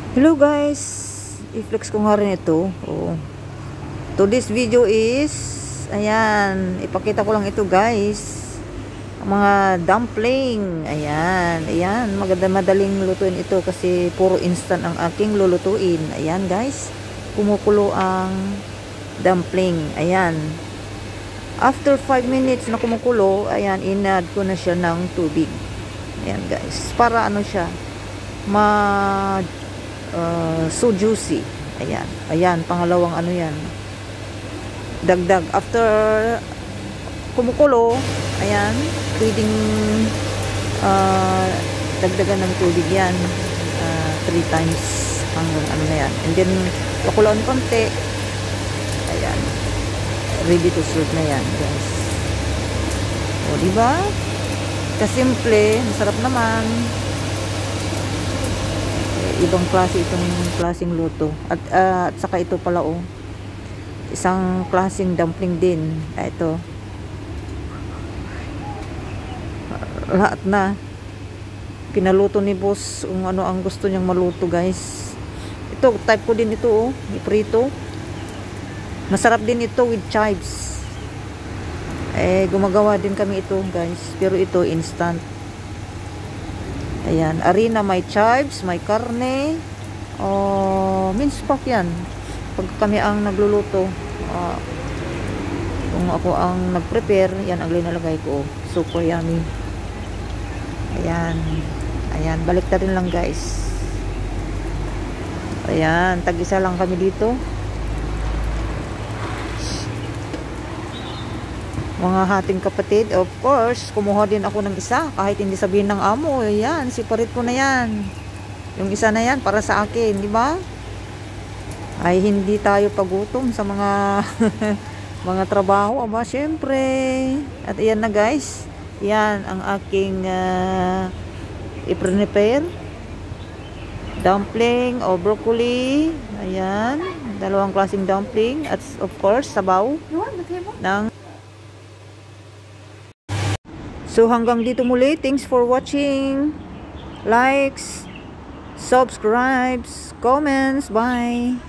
Hello guys, i-flex ko nga rin ito. Today's video is, ayan, ipakita ko lang ito guys, ang mga dumpling. Ayan, madaling lutuin ito kasi puro instant ang aking lulutuin. Ayan guys, kumukulo ang dumpling. Ayan, after 5 minutes na kumukulo, ayan, in-add ko na siya ng tubig. Ayan guys, para ano siya, so juicy. Ayan, pangalawang ano yan, dagdag after kumukulo. Ayan, pwedeng dagdagan ng tubig yan, 3 times hanggang ano na yan, and then pakuloan konti. Ayan, ready to serve na yan guys. Diba kasimple, masarap naman. Ibang klase itong klaseng luto. At saka ito pala isang klaseng dumpling din. Ito. Lahat na pinaluto ni boss kung ano ang gusto niyang maluto guys. Ito, type ko din ito iprito. Masarap din ito with chives. Gumagawa din kami ito guys. Pero ito instant. Ayan, harina, may chives, may karne, minced pork yan pag kami ang nagluluto. Kung ako ang nag-prepare, yan ang linalagay ko. Super yummy. Ayan, balik na rin lang guys. Ayan, tag-isa lang kami dito, mga hating kapatid. Of course, kumuha din ako ng isa kahit hindi sabihin ng amo. Ayan, siparit ko na yan. Yung isa na yan para sa akin, di ba? Ay hindi tayo pagutom sa mga mga trabaho, aba syempre. At ayan na guys, yan ang aking i-prepare dumpling o broccoli. Ayan, dalawang klaseng dumpling at of course sabaw ng. So hanggang dito muli. Thanks for watching. Likes, subscribes, comments. Bye.